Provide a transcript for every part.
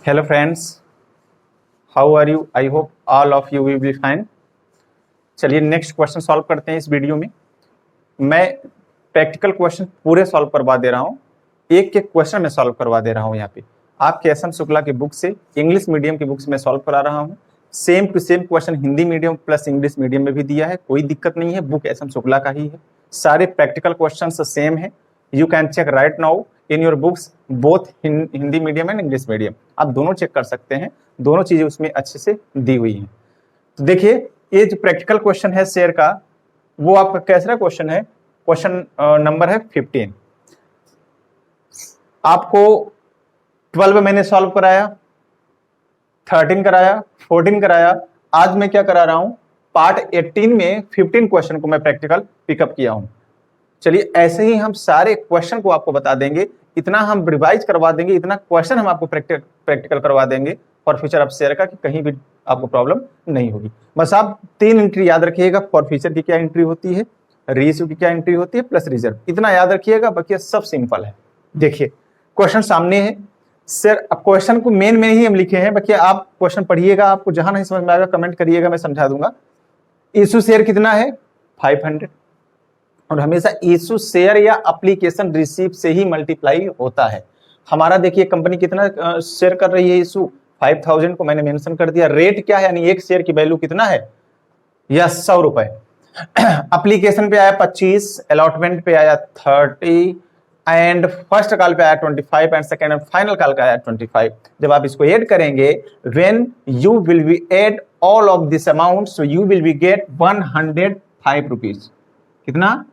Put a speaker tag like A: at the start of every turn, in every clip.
A: Hello friends, how are you? I hope all of you will be fine. चलिए next question solve करते हैं। इस video में मैं प्रैक्टिकल क्वेश्चन पूरे सॉल्व करवा दे रहा हूँ, एक एक क्वेश्चन में सॉल्व करवा दे रहा हूँ। यहाँ पे आपके एस एम शुक्ला की बुक से, इंग्लिश मीडियम की बुक से मैं सॉल्व करा रहा हूँ। Same to same question Hindi medium plus English medium में भी दिया है, कोई दिक्कत नहीं है, बुक एस एम शुक्ला का ही है। सारे प्रैक्टिकल क्वेश्चन सेम है। You can check right now in your books both Hindi medium and English medium. आप दोनों चेक कर सकते हैं, दोनों चीजें उसमें अच्छे से दी हुई हैं। तो देखिए, ये जो प्रैक्टिकल क्वेश्चन है शेयर का, वो आपका कैसा क्वेश्चन है? क्वेश्चन नंबर है 15। आपको 12 मैंने सॉल्व कराया, 13 कराया, 14 कराया। आज मैं क्या करा रहा हूं? पार्ट 18 में 15 क्वेश्चन को मैं प्रैक्टिकल पिकअप किया हूं। चलिए ऐसे ही हम सारे क्वेश्चन को आपको बता देंगे, इतना हम रिवाइज करवा देंगे, इतना क्वेश्चन हम आपको प्रैक्टिकल करवा देंगे फॉर फ्यूचर ऑफ शेयर का, कि कहीं भी आपको प्रॉब्लम नहीं होगी। बस आप 3 एंट्री याद रखिएगा। फॉर फ्यूचर की क्या एंट्री होती है, रीइश्यू की क्या एंट्री होती है, प्लस रिजर्व, इतना याद रखिएगा। बाकी सब सिंपल है। देखिए क्वेश्चन सामने है सर। क्वेश्चन को मेन में ही हम लिखे हैं, बाकी आप क्वेश्चन पढ़िएगा, आपको जहां नहीं समझ में आएगा कमेंट करिएगा, मैं समझा दूंगा। इशू शेयर कितना है? 500। और हमेशा इशू शेयर या एप्लीकेशन रिसीव से ही मल्टीप्लाई होता है। हमारा देखिए कंपनी कितना शेयर कर रही है इशू, 5000 को मैंने मेंशन कर दिया। रेट क्या है, यानी एक शेयर की वैल्यू कितना है? यस, 100 रुपए। एप्लीकेशन पे आया 25, अलॉटमेंट पे आया 30, एंड फर्स्ट कॉल पे आया 25, and second and final call का आया 25। जब आप इसको ऐड करेंगे, when you will be add all of this amount, so you will be get 105 rupees. कितना?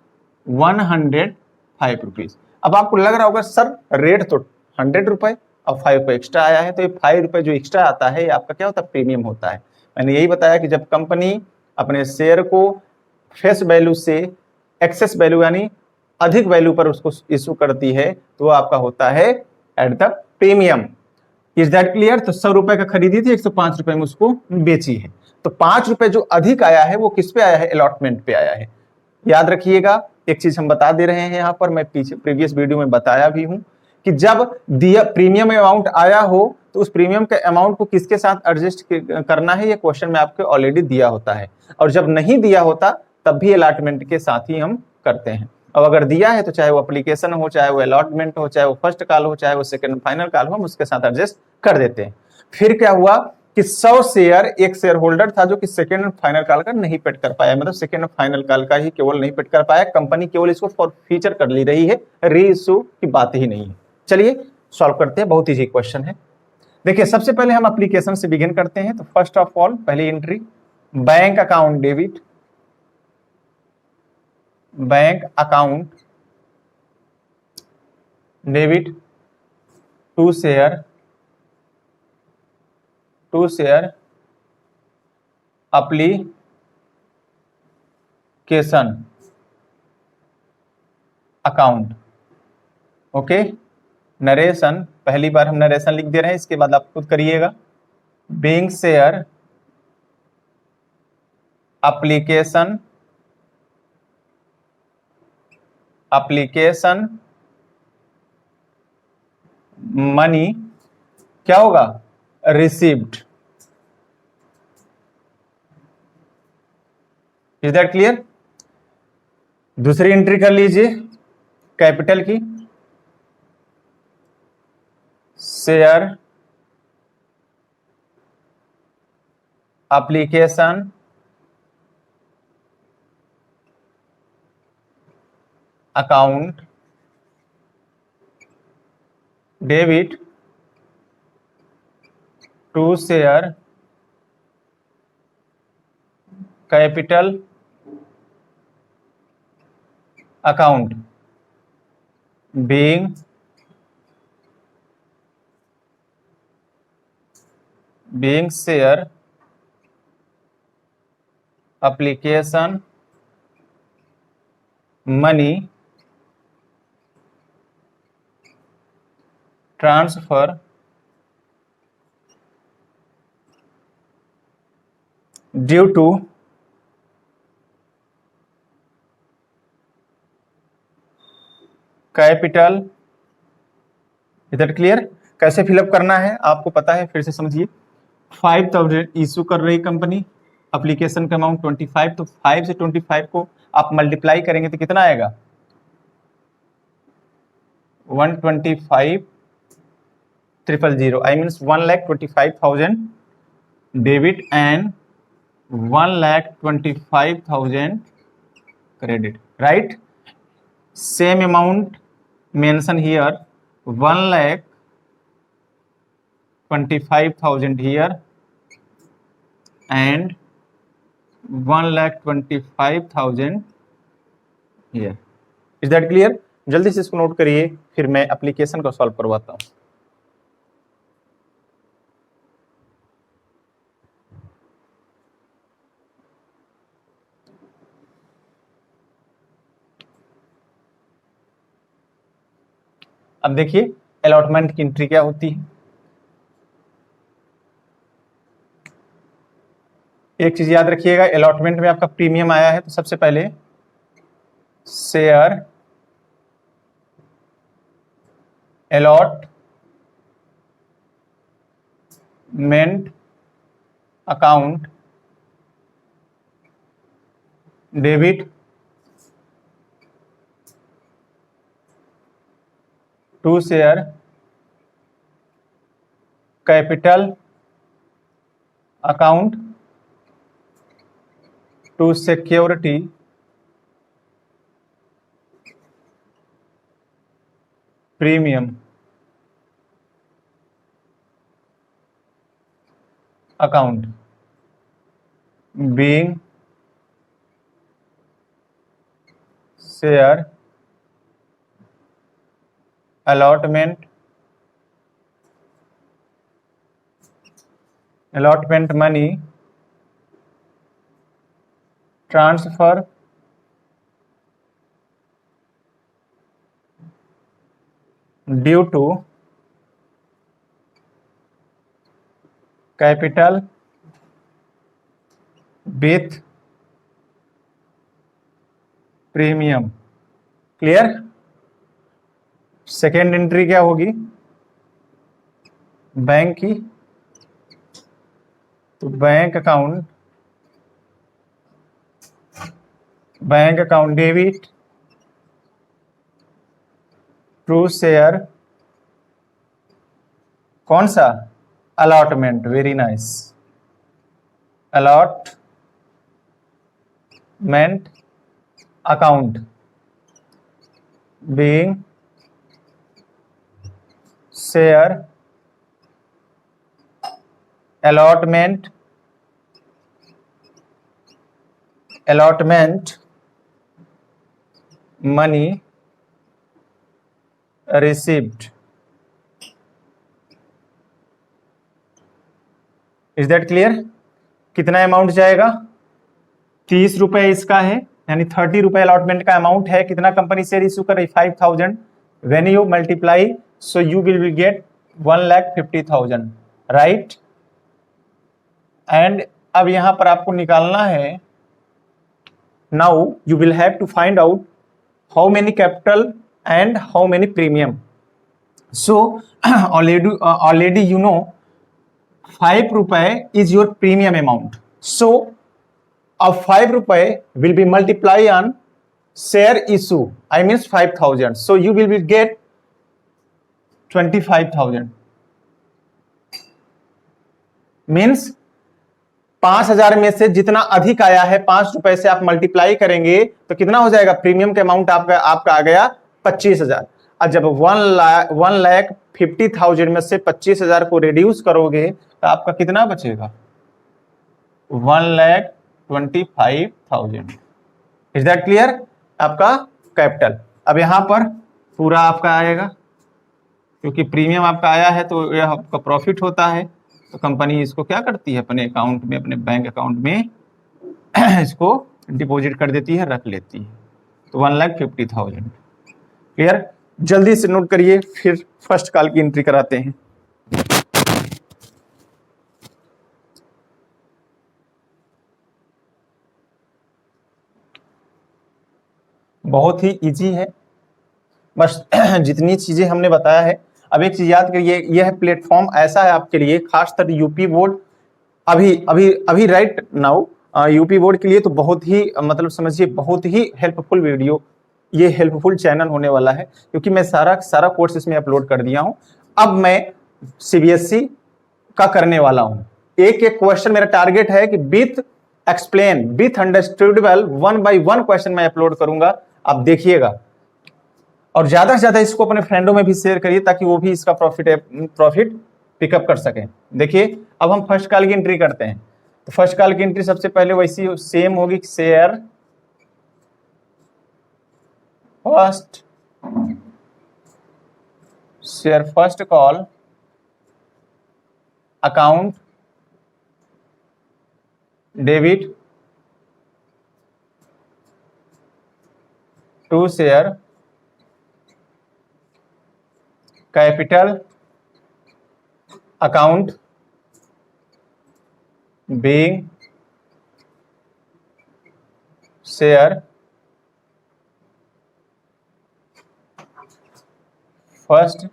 A: 105 रुपीज। अब आपको लग रहा होगा सर रेट तो 100 रुपए और 5 रुपए एक्स्ट्रा आया है, तो ये 5 रुपए जो एक्स्ट्रा आता है, ये आपका क्या होता है? प्रीमियम होता है। मैंने यही बताया कि जब कंपनी अपने शेयर को फेस वैल्यू से एक्सेस वैल्यू यानी अधिक वैल्यू पर उसको इशू करती है, तो वो आपका होता है at the premium. Is that clear? तो 100 रुपए का खरीदी थी, 105 रुपए में उसको बेची है, तो 5 रुपए जो अधिक आया है वो किस पे आया है? अलॉटमेंट पे आया है। याद रखिएगा, एक चीज हम बता दे रहे हैं यहां पर, मैं पीछे प्रीवियस वीडियो में बताया भी हूं कि जब दिया प्रीमियम अमाउंट आया हो, तो उस प्रीमियम के अमाउंट को किसके साथ एडजस्ट करना है, ये क्वेश्चन में आपको ऑलरेडी दिया होता है। और जब नहीं दिया होता तब भी अलॉटमेंट के साथ ही हम करते हैं। और अगर दिया है तो चाहे वो एप्लीकेशन हो, चाहे वो अलॉटमेंट हो, चाहे वो फर्स्ट कॉल हो, चाहे वो सेकंड फाइनल कॉल हो, हम उसके साथ एडजस्ट कर देते हैं। फिर क्या हुआ कि 100 शेयर एक शेयर होल्डर था जो कि सेकंड एंड फाइनल कॉल का नहीं पेड कर पाया, मतलब सेकंड एंड फाइनल कॉल का ही केवल नहीं पेड कर पाया। कंपनी केवल इसको फॉर फ्यूचर कर ली रही है, री इशू की बात ही नहीं है। चलिए सॉल्व करते हैं, बहुत इजी क्वेश्चन है। देखिए सबसे पहले हम एप्लीकेशन से बिगिन करते हैं। तो फर्स्ट ऑफ ऑल पहली entry, bank account debit, bank account debit to share application account. Okay, narration, पहली बार हम नरेशन लिख दे रहे हैं, इसके बाद आप खुद करिएगा। बीइंग शेयर एप्लीकेशन मनी क्या होगा? रिसीव्ड। Is that clear? दूसरी एंट्री कर लीजिए कैपिटल की, share application account debit to share capital account being share application money transfer due to capital. Is that clear? कैसे फिलअप करना है आपको पता है, फिर से समझिए। 5000 इशू कर रही कंपनी, एप्लीकेशन का अमाउंट 25, तो 5 से 25 को आप मल्टीप्लाई करेंगे तो कितना आएगा? 125,000 I means 1,25,000 debit and 1,25,000 credit, right? Same amount mention here, 1,25,000 here and 1,25,000 here. Is that clear? जल्दी से इसको नोट करिए, फिर मैं एप्लीकेशन को सॉल्व करवाता हूं। अब देखिए अलॉटमेंट की एंट्री क्या होती है। एक चीज याद रखिएगा, अलॉटमेंट में आपका प्रीमियम आया है तो सबसे पहले share allotment account debit to share capital account to security premium account being share allotment money transfer due to capital with premium. Clear? Second entry क्या होगी? बैंक की, तो bank account debit to share कौन सा? Allotment. Very nice, allotment account being share allotment money received। Is that clear? कितना amount जाएगा? 30 रुपए इसका है, यानी 30 रुपए अलॉटमेंट का अमाउंट है। कितना कंपनी शेयर इश्यू कर रही? 5,000। When you multiply so you will get 1,50,000, right? And अब यहां पर आपको निकालना है, now you will have to find out how many capital and how many premium. So already you know 5 रुपए is your premium amount, so अब 5 रुपए will be multiply on share issue, I means 5,000, so you will get 25,000। Means 5,000 में से जितना अधिक आया है 5 रुपए से आप मल्टीप्लाई करेंगे तो कितना हो जाएगा? प्रीमियम का अमाउंट आपका आ गया 25,000। और जब 1,50,000 में से 25,000 को रिड्यूस करोगे तो आपका कितना बचेगा? 1,25,000। Is that clear? आपका कैपिटल। अब यहां पर पूरा आपका आएगा, क्योंकि प्रीमियम आपका आया है तो यह आपका प्रॉफिट होता है, तो कंपनी इसको क्या करती है? अपने अकाउंट में, अपने बैंक अकाउंट में इसको डिपॉजिट कर देती है, रख लेती है। तो 1,50,000। क्लियर? जल्दी से नोट करिए, फिर फर्स्ट कॉल की एंट्री कराते हैं। बहुत ही इजी है, बस जितनी चीजें हमने बताया है अब एक चीज याद करिए, यह प्लेटफॉर्म ऐसा है आपके लिए, खासकर यूपी बोर्ड अभी अभी अभी राइट नाउ यूपी बोर्ड के लिए तो बहुत ही मतलब समझिए बहुत ही हेल्पफुल वीडियो, ये हेल्पफुल चैनल होने वाला है, क्योंकि मैं सारा सारा कोर्स इसमें अपलोड कर दिया हूं। अब मैं सीबीएसई का करने वाला हूं। एक एक क्वेश्चन मेरा टारगेट है कि with explain with understandable 1 by 1 question मैं अपलोड करूंगा, आप देखिएगा। और ज्यादा से ज्यादा इसको अपने फ्रेंडों में भी शेयर करिए ताकि वो भी इसका प्रॉफिट पिकअप कर सकें। देखिए अब हम फर्स्ट कॉल की एंट्री करते हैं। तो फर्स्ट कॉल की एंट्री सबसे पहले वैसी सेम होगी, share first call account debit to share capital account being share first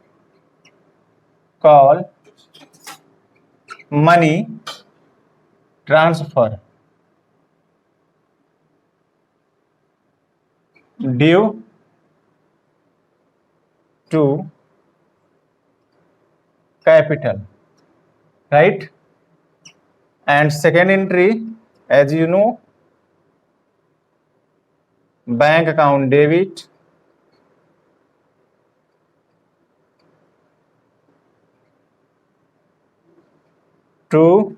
A: call money transfer due to capital, right? And second entry, as you know, bank account debit to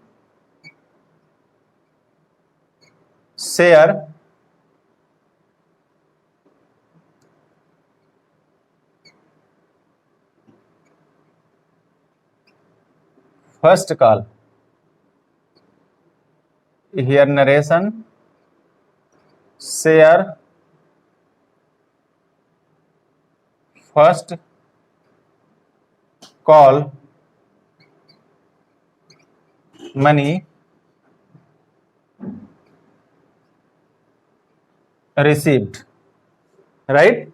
A: share first call. Here narration, share first call money received, right?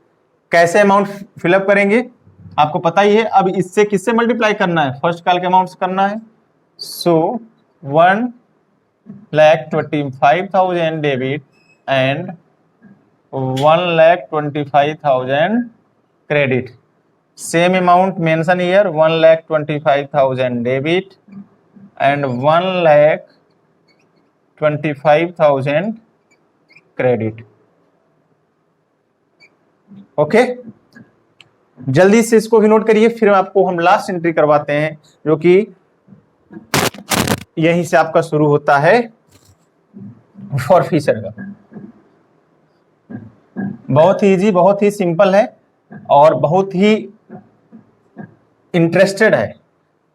A: कैसे amount fill up करेंगे आपको पता ही है। अब इससे किससे multiply करना है, फर्स्ट कॉल के अमाउंट से करना है। सो 1,25,000 debit and 1,25,000 credit. Same amount mention here, 1,25,000 debit and 1,25,000 credit. Okay, जल्दी से इसको भी नोट करिए, फिर आपको हम लास्ट एंट्री करवाते हैं जो कि यहीं से आपका शुरू होता है फॉर फीचर का। बहुत ही इजी, बहुत ही सिंपल है और बहुत ही इंटरेस्टेड है।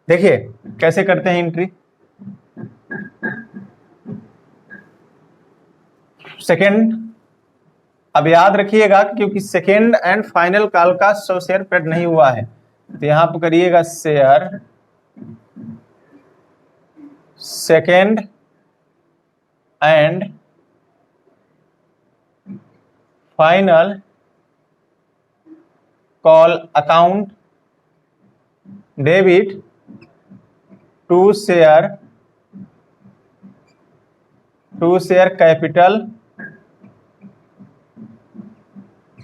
A: देखिए कैसे करते हैं एंट्री। सेकेंड, अब याद रखिएगा क्योंकि सेकेंड एंड फाइनल कॉल का सो शेयर पेड नहीं हुआ है, तो यहां पर करिएगा share second and final call account debit to share capital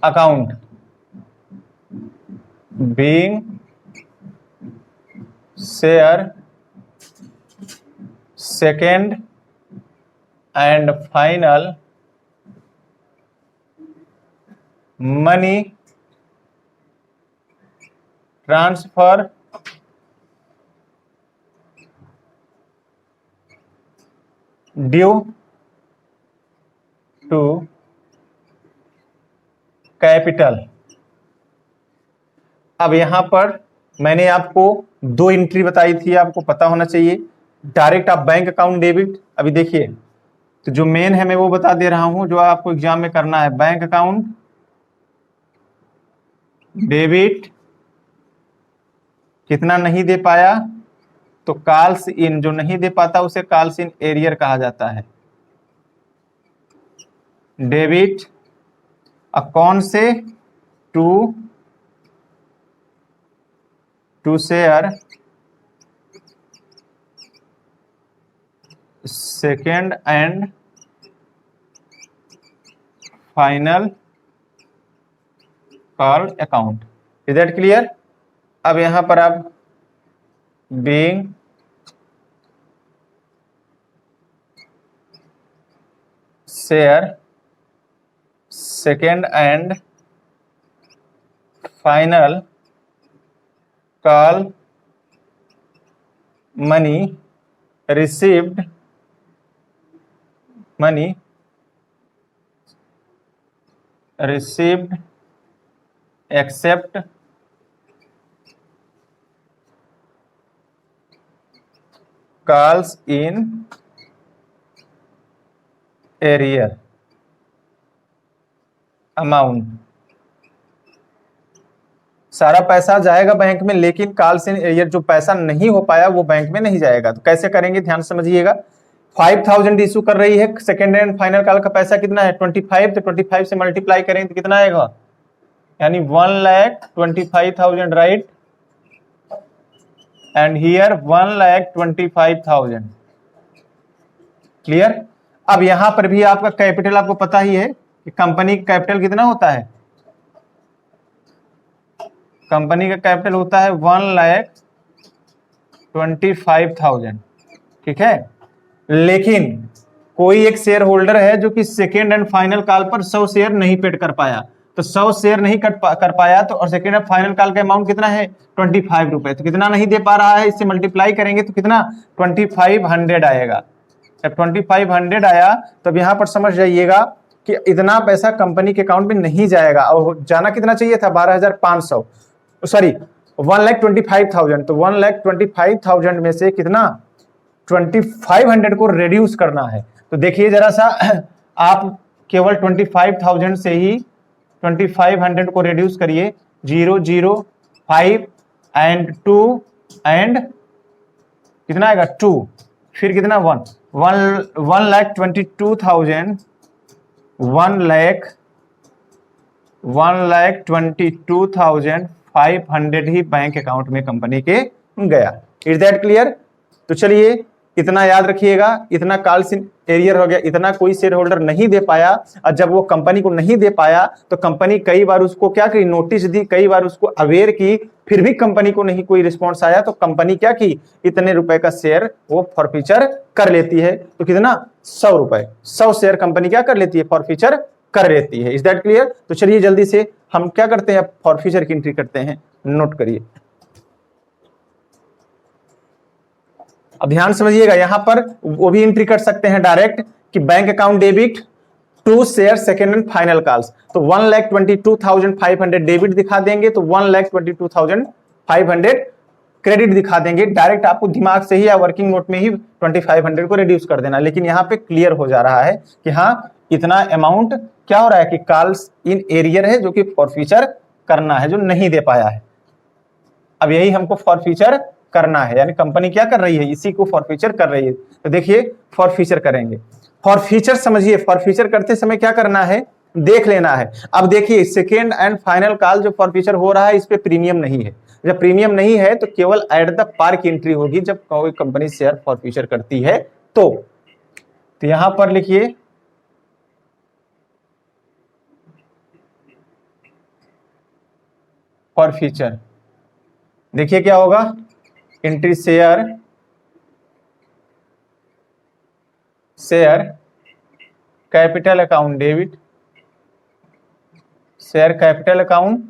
A: account being share second and final money transfer due to capital. अब यहां पर मैंने आपको दो एंट्री बताई थी, आपको पता होना चाहिए। डायरेक्ट आप बैंक अकाउंट डेबिट, अभी देखिए तो जो मेन है मैं वो बता दे रहा हूं जो आपको एग्जाम में करना है। बैंक अकाउंट डेबिट कितना नहीं दे पाया तो कॉल्स इन, जो नहीं दे पाता उसे कॉल्स इन एरियर कहा जाता है। डेबिट कौन से, to to share second and final call account. Is that clear? अब यहां पर आप being share second and final call money received except calls in arrear amount. सारा पैसा जाएगा बैंक में, लेकिन कॉल्स इन एरियर जो पैसा नहीं हो पाया वो बैंक में नहीं जाएगा। तो कैसे करेंगे, ध्यान समझिएगा। 5000 इशू कर रही है, सेकेंड एंड फाइनल कॉल का पैसा कितना है 25, तो 25 से मल्टीप्लाई करेंगे तो कितना आएगा, यानी 1,25,000, राइट। And here 1,25,000। क्लियर? अब यहां पर भी आपका कैपिटल आपको पता ही है कि कंपनी का कैपिटल कितना होता है, कंपनी का कैपिटल होता है 1,25,000, ठीक है। लेकिन कोई एक शेयर होल्डर है जो कि सेकेंड एंड फाइनल कॉल पर 100 शेयर नहीं पेड कर पाया, तो 100 शेयर नहीं कर पाया, तो और सेकेंड एंड फाइनल कॉल का अमाउंट कितना है 25 रुपए, तो कितना नहीं दे पा रहा है, इससे मल्टीप्लाई करेंगे तो कितना 2500 आएगा। जब 2500 आया तब यहां पर समझ जाइएगा कि इतना पैसा कंपनी के अकाउंट में नहीं जाएगा, और जाना कितना चाहिए था 12,500, सॉरी 1,25,000। तो 1,25,000 में से कितना 2500 को रिड्यूस करना है। तो देखिए जरा सा, आप केवल 25,000 से ही 2500 को रिड्यूस करिए, 0, 0, 5 एंड 2 एंड कितना आएगा 2, फिर कितना 1,22,000, 1,22,500 ही बैंक अकाउंट में कंपनी के गया। Is that clear? तो चलिए इतना याद रखिएगा, इतना कॉल्स इन एरियर हो गया, इतना कोई शेयर होल्डर नहीं दे पाया, और जब वो कंपनी को नहीं दे पाया तो कंपनी कई बार उसको क्या की, नोटिस दी, कई बार उसको अवेयर की, फिर भी कंपनी को नहीं कोई रिस्पॉन्स आया, तो कंपनी क्या की, इतने रुपए का शेयर वो फॉरफीचर कर लेती है। तो कितना 100 रुपए, 100 शेयर कंपनी क्या कर लेती है, फॉरफीचर कर लेती है। Is that clear? तो चलिए जल्दी से हम क्या करते हैं, फॉरफीचर की एंट्री करते हैं, नोट करिए। अब ध्यान समझिएगा, यहां पर वो भी एंट्री कर सकते हैं डायरेक्ट कि bank account debit to share second and final calls. तो 1,22,500 डेबिट दिखा देंगे, तो 1,22,500 क्रेडिट दिखा देंगे। डायरेक्ट आपको दिमाग से ही या वर्किंग नोट में ही 2500 को रिड्यूस कर देना। लेकिन यहाँ पे क्लियर हो जा रहा है कि हाँ इतना अमाउंट क्या हो रहा है कि कॉल्स इन एरियर है, जो कि फॉरफीचर करना है, जो नहीं दे पाया है। अब यही हमको फॉरफीचर करना है, यानी कंपनी क्या कर रही है, इसी को फॉरफीचर कर रही है। तो देखिए फॉरफीचर करेंगे, फॉरफीचर समझिए, फॉरफीचर करते समय क्या करना है, देख लेना है। अब देखिए सेकेंड एंड फाइनल कॉल जो फॉरफीचर हो रहा है, इस पे प्रीमियम नहीं है। जब प्रीमियम नहीं है तो केवल एट द पार की एंट्री होगी जब कोई कंपनी शेयर फॉरफीचर करती है। तो यहां पर लिखिए फॉरफीचर, देखिए क्या होगा, entry share capital account debit, share capital account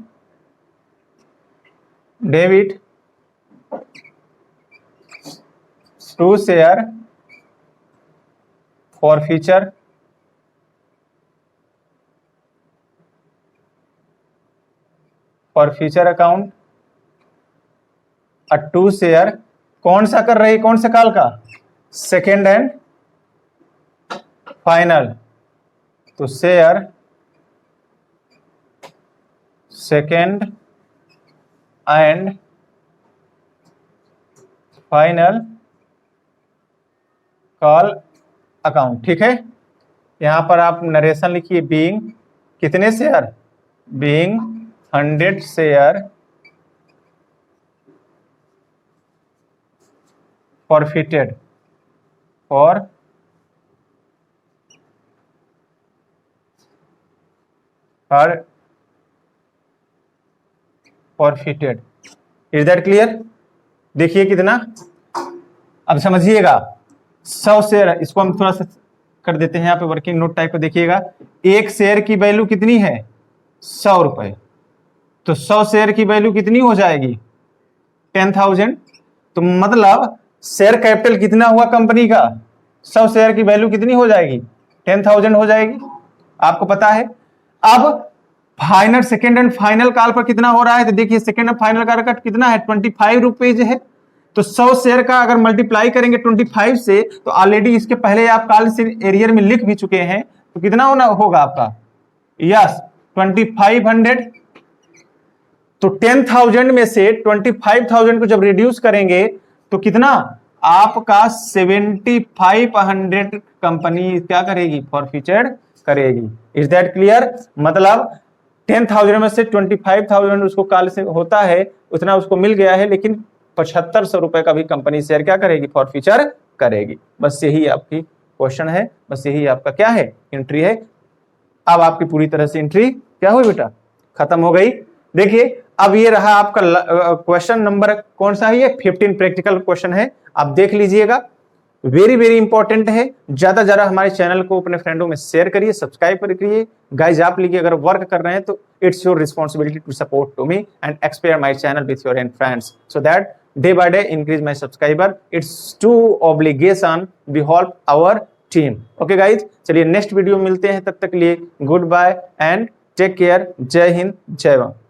A: debit to share forfeiture account to share, कौन सा कर रही, कौन से कॉल का, सेकेंड एंड फाइनल। तो share second and final call account, ठीक है। यहां पर आप नरेशन लिखिए, बीइंग कितने share, being 100 share forfeited is that clear? देखिए कितना, अब समझिएगा 100 शेयर, इसको हम थोड़ा सा कर देते हैं यहाँ पे वर्किंग नोट टाइप को। देखिएगा एक शेयर की वैल्यू कितनी है 100 रुपए, तो 100 शेयर की वैल्यू कितनी हो जाएगी 10,000। तो मतलब शेयर कैपिटल कितना हुआ कंपनी का, 100 शेयर की वैल्यू कितनी हो जाएगी 10,000 हो जाएगी, आपको पता है। अब final, second and final call पर कितना हो रहा है, तो देखिए सेकेंड एंड फाइनल कॉल का कितना है 25 रुपीज है। तो 100 शेयर का अगर मल्टीप्लाई करेंगे 25 से, तो ऑलरेडी इसके पहले आप कॉल से एरियर में लिख भी चुके हैं, तो कितना होगा आपका, यस 2500। तो 10,000 में से 25,000 को जब रिड्यूस करेंगे तो कितना आपका 7,500 कंपनी क्या करेगी, फॉरफीचर करेगी। Is that clear? मतलब 10,000 में से 25,000 उसको कॉल से होता है, उतना उसको मिल गया है, लेकिन 7,500 रुपए का भी कंपनी शेयर क्या करेगी, फॉरफीचर करेगी। बस यही आपकी क्वेश्चन है, बस यही आपका क्या है, एंट्री है। अब आपकी पूरी तरह से एंट्री क्या हुई बेटा, खत्म हो गई। देखिए अब ये रहा आपका क्वेश्चन नंबर कौन सा है, ये 15 प्रैक्टिकल क्वेश्चन है, आप देख लीजिएगा, वेरी वेरी इंपॉर्टेंट है। ज्यादा ज्यादा हमारे चैनल को अपने फ्रेंडों में शेयर करिए, सब्सक्राइब करिए। गाइज आप लिखिए, अगर वर्क कर रहे हैं तो it's your responsibility to support to me and expire my channel with your and friends, so that day by day increase my subscriber. It's to obligation we help our team. Okay guys, चलिए next video में मिलते हैं, तब तक लिए good bye and take care. जय हिंद, जय वंदे।